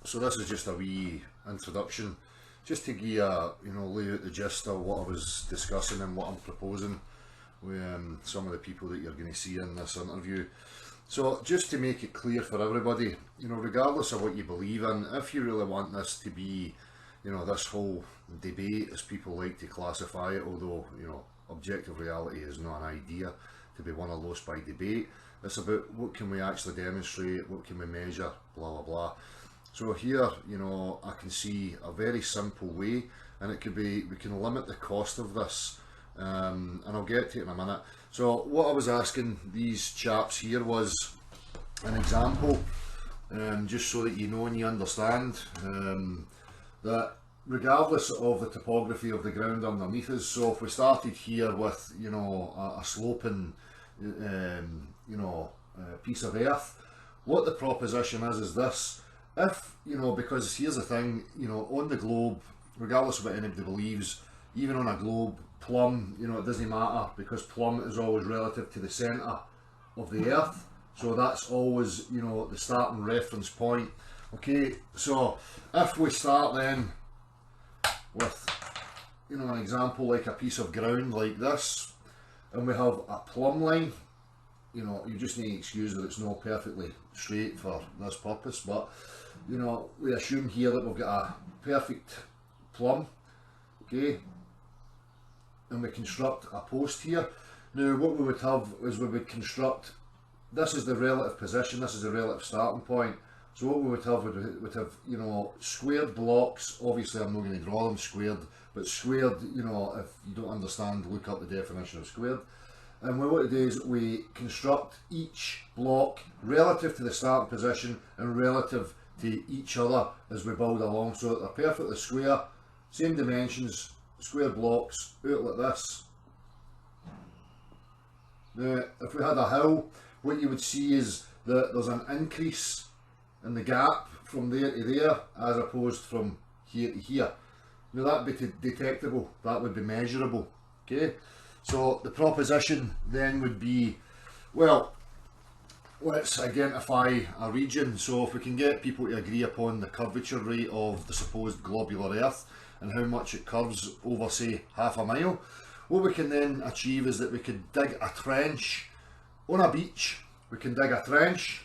So this is just a wee introduction, just to give you a, lay out the gist of what I was discussing and what I'm proposing with some of the people that you're going to see in this interview. So just to make it clear for everybody, regardless of what you believe in, if you really want this to be, this whole debate, as people like to classify it, although, objective reality is not an idea to be won or lost by debate. It's about what can we actually demonstrate, what can we measure, blah blah blah. So here, I can see a very simple way, and it could be, we can limit the cost of this, and I'll get to it in a minute. So what I was asking these chaps here was an example, just so that you know and you understand that regardless of the topography of the ground underneath us, so if we started here with a sloping piece of earth, what the proposition is this: if because here's the thing, on the globe, regardless of what anybody believes, even on a globe, plumb, it doesn't matter, because plumb is always relative to the centre of the earth, so that's always the starting reference point. Okay, so if we start then with an example like a piece of ground like this, and we have a plumb line, you just need to excuse that it's not perfectly straight for this purpose, but we assume here that we've got a perfect plumb, okay, and we construct a post here. Now what we would have is we would construct, this is the relative position, this is the relative starting point. So what we would have, squared blocks. Obviously I'm not going to draw them squared, but squared, if you don't understand, look up the definition of squared. And what we do is we construct each block relative to the starting position and relative to each other as we build along, so that they're perfectly square, same dimensions, square blocks, out like this. Now if we had a hill, what you would see is that there's an increase in the gap from there to there, as opposed from here to here. Now that would be detectable, that would be measurable. Okay, so the proposition then would be, well, let's identify a region. So if we can get people to agree upon the curvature rate of the supposed globular earth and how much it curves over, say, half a mile, what we can then achieve is that we could dig a trench on a beach. We can dig a trench,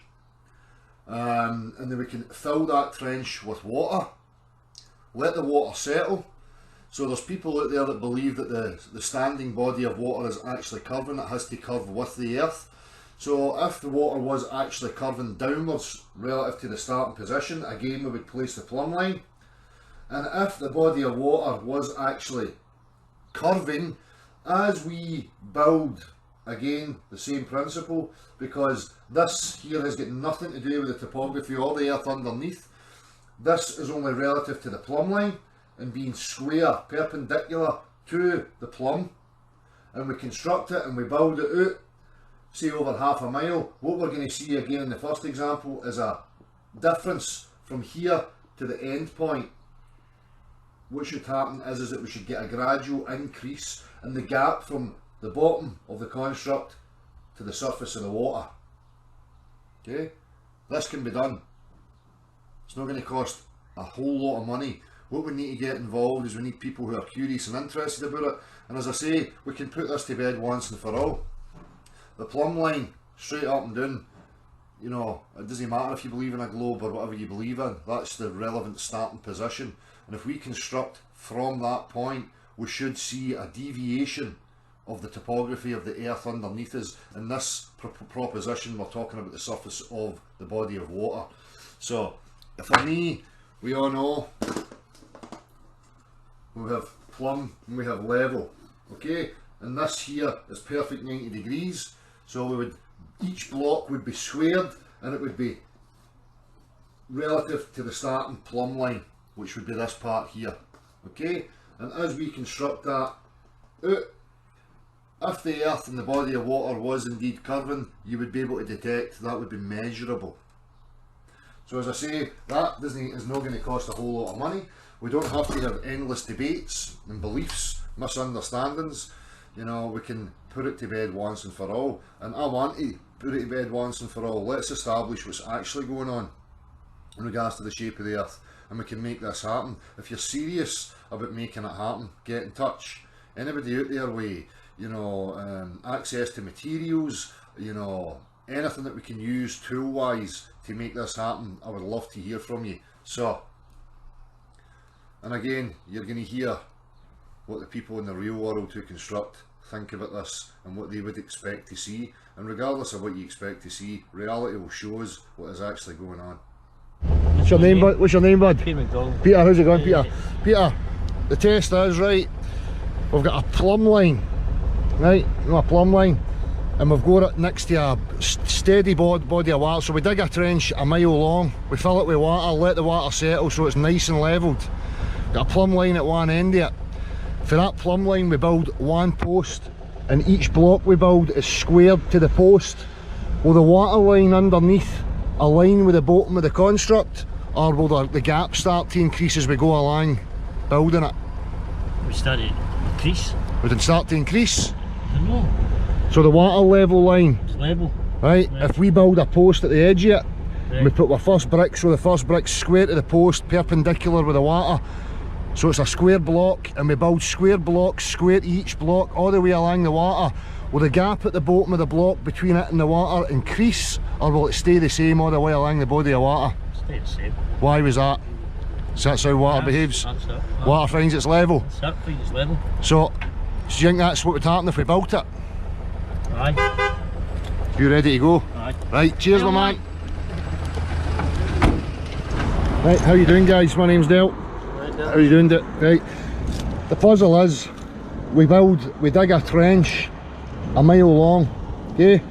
and then we can fill that trench with water, let the water settle. So there's people out there that believe that the standing body of water is actually curving, it has to curve with the earth. So if the water was actually curving downwards relative to the starting position, again we would place the plumb line. And if the body of water was actually curving as we build, again the same principle, because this here has got nothing to do with the topography or the earth underneath. This is only relative to the plumb line and being square, perpendicular to the plumb, and we construct it and we build it out, say over half a mile. What we're going to see again in the first example is a difference from here to the end point. What should happen is that we should get a gradual increase in the gap from the bottom of the construct to the surface of the water. Okay, this can be done. It's not going to cost a whole lot of money. What we need to get involved is we need people who are curious and interested about it, and as I say, we can put this to bed once and for all. The plumb line, straight up and down, it doesn't matter if you believe in a globe or whatever you believe in, that's the relevant starting position. And if we construct from that point, we should see a deviation of the topography of the earth underneath us. In this proposition, we're talking about the surface of the body of water. So for me, we all know we have plumb and we have level. Okay, and this here is perfect 90 degrees. So each block would be squared and it would be relative to the starting plumb line, which would be this part here. Okay, and as we construct that out, if the earth and the body of water was indeed curving, you would be able to detect, that would be measurable. So as I say, that is not going to cost a whole lot of money. We don't have to have endless debates and beliefs, misunderstandings. We can put it to bed once and for all. And I want to put it to bed once and for all. Let's establish what's actually going on. in regards to the shape of the earth, and we can make this happen. If you're serious about making it happen, get in touch. Anybody out there with, you know, access to materials, you know, anything that we can use tool wise to make this happen, I would love to hear from you. So, and again, you're going to hear what the people in the real world who construct think about this and what they would expect to see. And regardless of what you expect to see, reality will show us what is actually going on. What's your name, bud? What's your name, bud? Peter McDonald. Peter, how's it going, Peter? Peter, the test is, right, we've got a plumb line, right, you know, a plumb line, and we've got it next to a steady body of water. So we dig a trench a mile long, we fill it with water, let the water settle so it's nice and levelled. Got a plumb line at one end of it. For that plumb line we build one post, and each block we build is squared to the post. Will the water line underneath align with the bottom of the construct, or will the gap start to increase as we go along building it? We start to increase. We can start to increase. I don't know. So the water level line, It's level. right? If we build a post at the edge of it, Right. we put our first brick, so the first brick's square to the post, perpendicular with the water. So it's a square block, and we build square blocks, square to each block, all the way along the water. Will the gap at the bottom of the block between it and the water increase, or will it stay the same all the way along the body of water? Stay the same. Why was that? So that's how water behaves. That's it. Water finds its level. That's it, finds its level. So, do you think that's what would happen if we built it? Aye. You ready to go? Aye. Right, cheers my man. Right, how you doing guys? My name's Del. How are you doing it? Right. The puzzle is, we dig a trench a mile long, okay?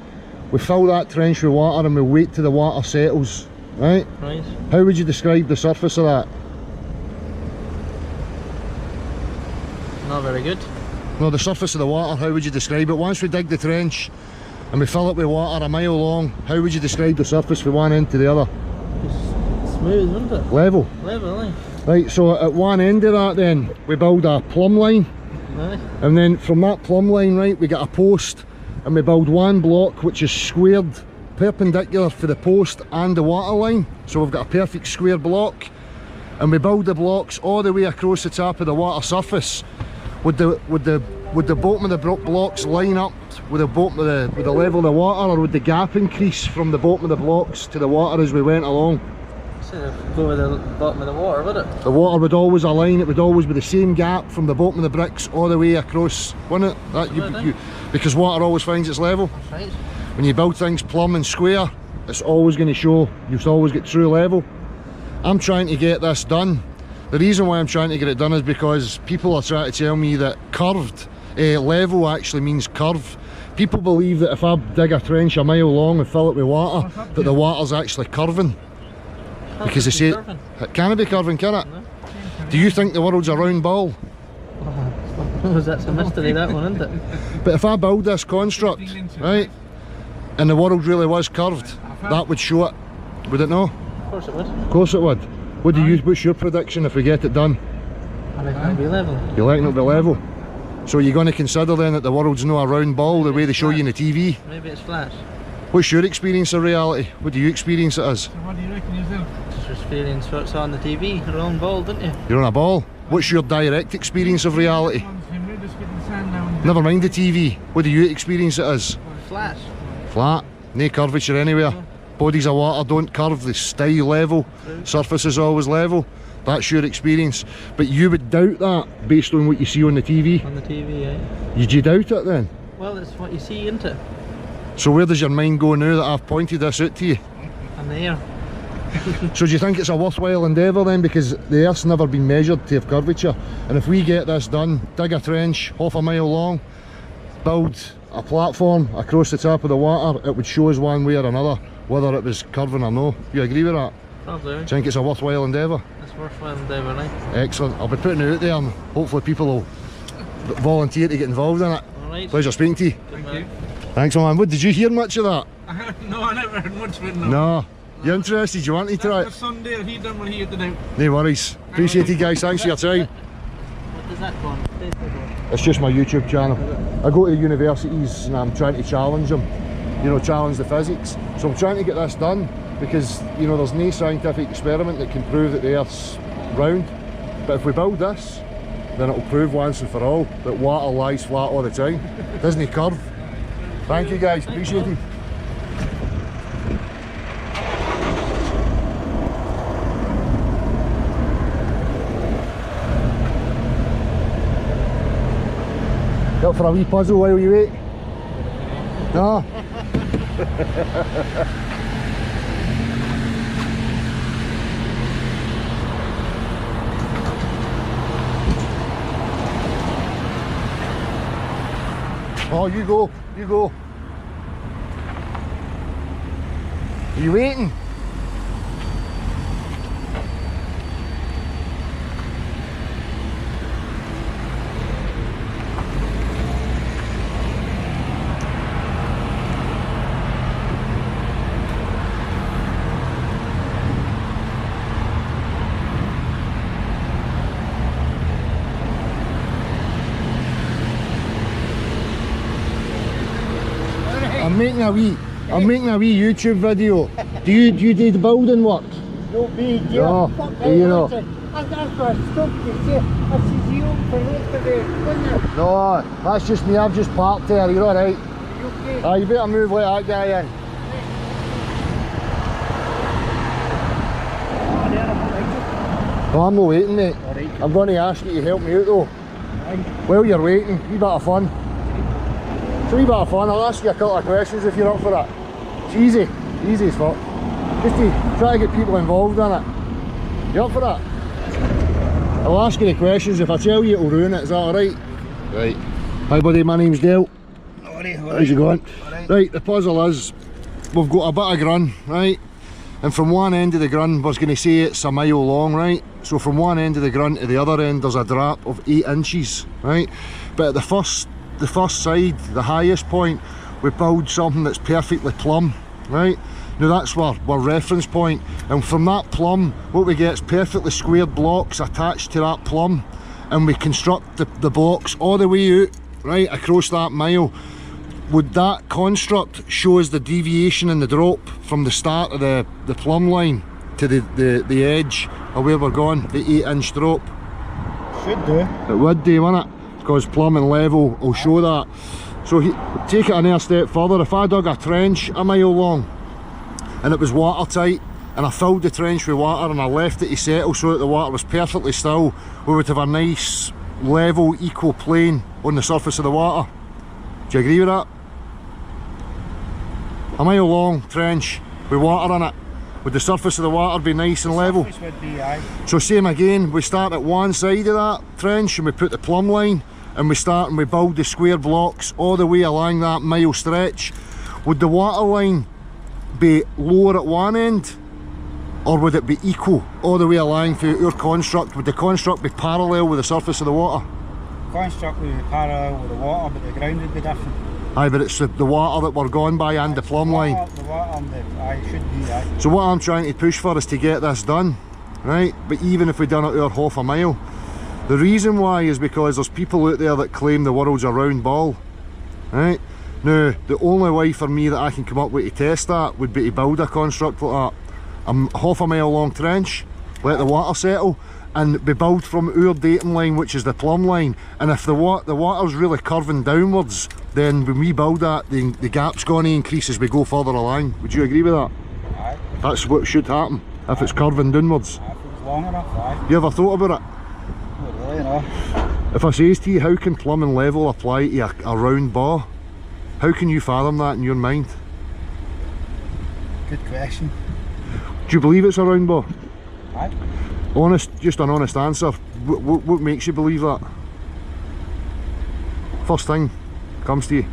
We fill that trench with water and we wait till the water settles, right? Right. How would you describe the surface of that? Not very good. No, the surface of the water, how would you describe it? Once we dig the trench and we fill it with water a mile long, how would you describe the surface from one end to the other? It's smooth, isn't it? Level. Level, aye. Right, so at one end of that then, we build a plumb line, Aye. and then from that plumb line, right, we get a post, and we build one block which is squared perpendicular for the post and the water line. So we've got a perfect square block, and we build the blocks all the way across the top of the water surface. Would the bottom of the blocks line up with the bottom of with the level of the water, or would the gap increase from the bottom of the blocks to the water as we went along? So go with the bottom of the water, would it? The water would always align, it would always be the same gap from the bottom of the bricks all the way across, wouldn't it? That, because water always finds its level. That's right. When you build things plumb and square, it's always going to show, you've always get true level. I'm trying to get this done. The reason why I'm trying to get it done is because people are trying to tell me that curved, level actually means curve. People believe that if I dig a trench a mile long and fill it with water, that the water's actually curving. Because they say, can it be curving, can it? No. Do you think the world's a round ball? That's a mystery, that one, isn't it? But if I build this construct, right, and the world really was curved, that would show it, would it not? Of course it would. Of course it would. What do you, what's your prediction if we get it done? I reckon it'll be level. You reckon it'll be level? So you're going to consider then that the world's not a round ball the way they show you in the TV? Maybe it's flat. What's your experience of reality? What do you experience it as? So what do you reckon yourself? Just experience what's on the TV, a round ball, didn't you? You're on a ball. What's your direct experience of reality? We're just getting sand down. Never mind the TV. What do you experience it as? Flat. Flat, no curvature anywhere. Bodies of water don't curve, they stay level. Surface is always level. That's your experience. But you would doubt that based on what you see on the TV. On the TV, eh? Would you doubt it then? Well, it's what you see, isn't it? So where does your mind go now that I've pointed this out to you? On the air. So do you think it's a worthwhile endeavour then, because the earth's never been measured to have curvature, and if we get this done, dig a trench half a mile long, build a platform across the top of the water, it would show us one way or another whether it was curving or no. You agree with that? Probably. Do you think it's a worthwhile endeavour? It's worthwhile endeavour, right? Excellent. I'll be putting it out there and hopefully people will volunteer to get involved in it. Alright. Pleasure speaking to you. Good Thank you. Thanks man. What, did you hear much of that? No, I never heard much of it. No. You interested? You want to try That's it? the Sunday, he done what he had to do. No worries. Appreciate it guys, thanks for your time. What does that go on? Facebook? It's just my YouTube channel. I go to the universities and I'm trying to challenge them, you know, challenge the physics. So I'm trying to get this done. because you know there's no scientific experiment that can prove that the Earth's round. But if we build this, then it'll prove once and for all that water lies flat all the time. Doesn't it curve? Thank you guys, appreciate it. Up for a wee puzzle while you wait? No? Oh, you go, you go. Are you waiting? I'm making a wee YouTube video. Do you do the building work? No, me, dear. No, Fuck, you know. I've got to stop you, see. I see you for yesterday. No, that's just me. I've just parked there. You're alright. You okay? Ah, you better move like that guy in. No, I'm not waiting, mate. Alright. I'm going to ask you to help me out though. Aye. While you're waiting, wee bit of fun. It's a wee bit of fun. I'll ask you a couple of questions if you're up for it. It's easy. Easy as fuck. Just to try to get people involved in it. You up for that? I'll ask you the questions. If I tell you it'll ruin it, is that alright? Right. Hi buddy, my name's Dale. How's you going? Right, the puzzle is, we've got a bit of grun, right? And from one end of the grun, we're going to say it's a mile long, right? So from one end of the grun to the other end, there's a drop of 8 inches, right? But at the first side, the highest point, we build something that's perfectly plumb, right? Now that's our reference point, and from that plumb, what we get is perfectly squared blocks attached to that plumb, and we construct the blocks all the way out, right, across that mile. Would that construct show us the deviation in the drop from the start of the plumb line to the edge of where we're going, the 8-inch drop? Should do. It would do, wouldn't it? Because plumb and level will show that. So take it another step further. If I dug a trench a mile long and it was watertight, and I filled the trench with water and I left it to settle so that the water was perfectly still, we would have a nice level equal plane on the surface of the water. Do you agree with that? A mile long trench with water in it, would the surface of the water be nice and level? Surface would be, aye. So same again, we start at one side of that trench and we put the plumb line, and we start and we build the square blocks all the way along that mile stretch. Would the water line be lower at one end, or would it be equal all the way along through our construct? Would the construct be parallel with the surface of the water? Construct would be parallel with the water, but the ground would be different. Aye, but it's the water that we're going by and the plumb line. The water and the, aye, should be, aye. So what I'm trying to push for is to get this done, right? But even if we done it over half a mile, the reason why is because there's people out there that claim the world's a round ball, right? Now, the only way for me that I can come up with to test that would be to build a construct like that. A half a mile long trench, let the water settle, and be built from our datum line, which is the plumb line. And if the water's really curving downwards, then when we build that, the gap's going to increase as we go further along. Would you agree with that? Aye. That's what should happen, if it's curving downwards. Aye, if it was long enough, aye. You ever thought about it? Not really, no. If I says to you, how can plumb and level apply to a round ball? How can you fathom that in your mind? Good question. Do you believe it's a round ball? Aye. Honest, just an honest answer. What makes you believe that? First thing comes to you.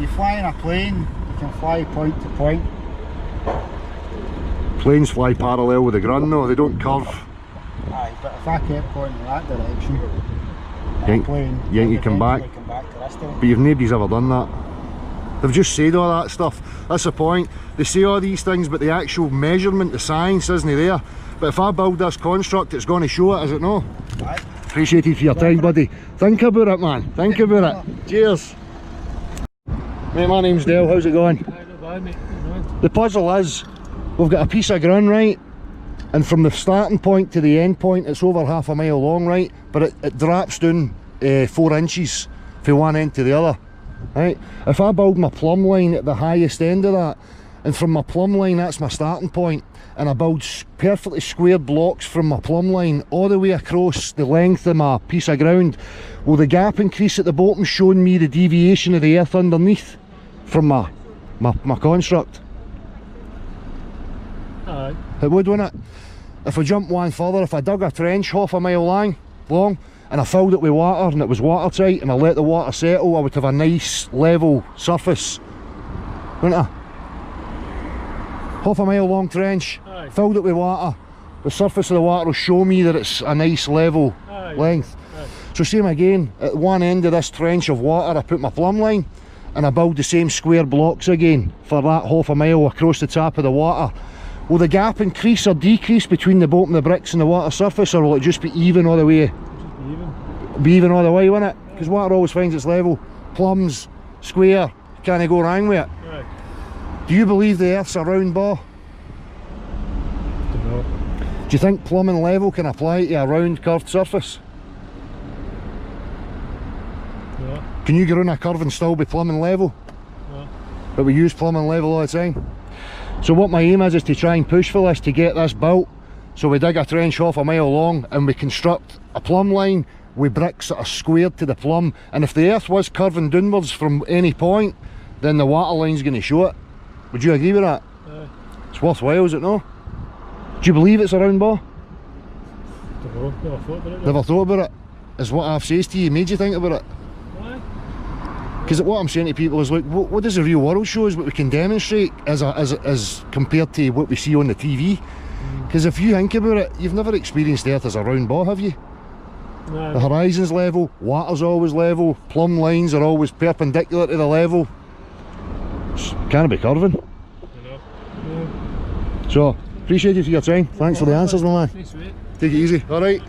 You fly in a plane, you can fly point to point. Planes fly parallel with the ground, no, they don't curve. Aye, but if I kept going in that direction, You plane, think you come back? come back to this time. But nobody's ever done that. They've just said all that stuff. That's the point. They say all these things, but the actual measurement, the science isn't there. But if I build this construct, it's going to show it, is it no? Aye. Appreciate it for your time, buddy. Think about it, man. Think about it. Cheers. Mate, my name's Dale. How's it going? Not bad, mate. Not bad. The puzzle is, we've got a piece of ground, right? And from the starting point to the end point, it's over half a mile long, right? But it drops down 4 inches from one end to the other, right? If I build my plumb line at the highest end of that, and from my plumb line, that's my starting point, and I build perfectly square blocks from my plumb line all the way across the length of my piece of ground, will the gap increase at the bottom, showing me the deviation of the earth underneath from my construct? Aye. It would, wouldn't it? If I jump one further, if I dug a trench half a mile long, and I filled it with water and it was watertight, and I let the water settle, I would have a nice level surface, wouldn't I? Half a mile long trench, Aye. filled it with water, the surface of the water will show me that it's a nice level Aye. length. Aye. So same again, at one end of this trench of water I put my plumb line, and I build the same square blocks again for that half a mile across the top of the water. Will the gap increase or decrease between the bottom of the bricks and the water surface, or will it just be even all the way? Be even all the way, won't it? Because water always finds its level. Plums, square, can't go wrong with it. Aye. Do you believe the earth's a round ball? Dunno. Do you think plumbing level can apply to a round curved surface? No. Can you get on a curve and still be plumbing level? No. But we use plumbing level all the time. So what my aim is to try and push for this, to get this built. So we dig a trench half a mile long and we construct a plumb line with bricks that are squared to the plumb, and if the earth was curving downwards from any point, then the water line's going to show it. Would you agree with that? Aye. It's worthwhile, is it no? Do you believe it's a round ball? Dunno. Never thought about it. Never thought about it. Is what I've said to you made you think about it? Aye. Because what I'm saying to people is, like, what does the real world show is what we can demonstrate as compared to what we see on the TV. Because if you think about it, you've never experienced the earth as a round ball, have you? No. The horizon's level, water's always level, plumb lines are always perpendicular to the level. Can't be curving. Dunno. No. So, appreciate you for your time. Thanks for the answers, my man. Nice, mate. Take it easy, alright?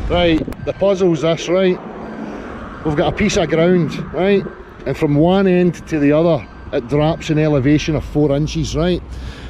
Right, the puzzle's this, right? We've got a piece of ground, right? And from one end to the other, it drops an elevation of 4 inches, right?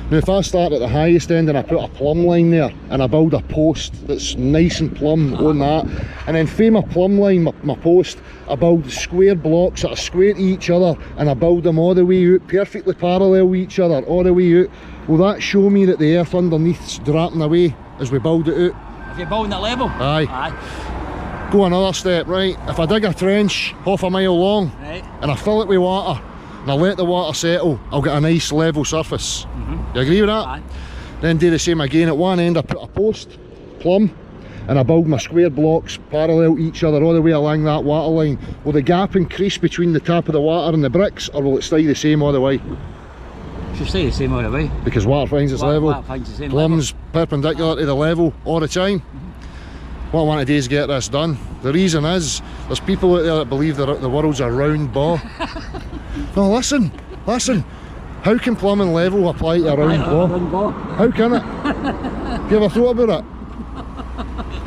Now if I start at the highest end and I put a plumb line there, and I build a post that's nice and plumb on that, and then from my plumb line, my post, I build square blocks that are square to each other, and I build them all the way out, perfectly parallel with each other, all the way out, will that show me that the earth underneath's dropping away as we build it out? If you're building at level? Aye. Aye. Go another step, right? If I dig a trench half a mile long, Right. and I fill it with water, and I let the water settle, I'll get a nice level surface. You agree with that? Aye. Then do the same again. At one end I put a post, plumb, and I build my square blocks parallel to each other all the way along that water line. Will the gap increase between the top of the water and the bricks, or will it stay the same all the way? Should stay the same all the way. Because water finds its Water- level, water finds the same plumb's perpendicular to the level all the time. What I want to do is get this done. The reason is, there's people out there that believe that the world's a round ball. No, listen, how can plumbing level apply to a round ball? Round ball. How can it? Have you ever thought about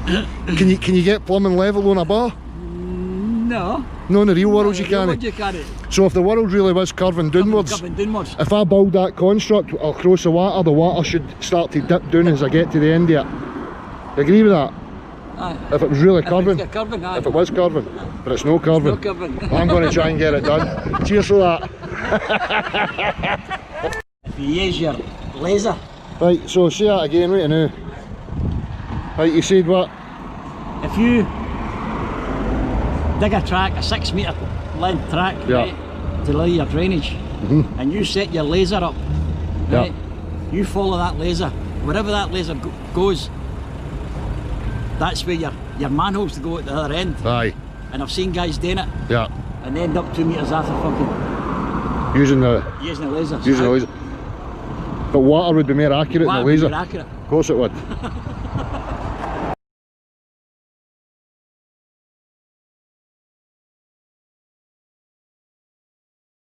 it? Can you get plumbing level on a bar? No. No, in the real world you can't. You can't. So if the world really was curving downwards, Coming downwards. if I build that construct across the water should start to dip down as I get to the end of it. You agree with that? Aye. If it was really If curving, it's curving, aye. if it was curving, but it's no curving. No curving. I'm going to try and get it done. Cheers for that. If you use your laser, Right, so say that again right now. Right, you said what? if you dig a track, a 6 metre length track, Yeah. right, to lay your drainage, and you set your laser up, right, you follow that laser, wherever that laser goes, that's where your manholes to go at the other end. Aye, And I've seen guys doing it yeah. and they end up 2 metres after fucking Using the using the laser. using the laser. But water would be more accurate than the laser. Accurate. Of course it would.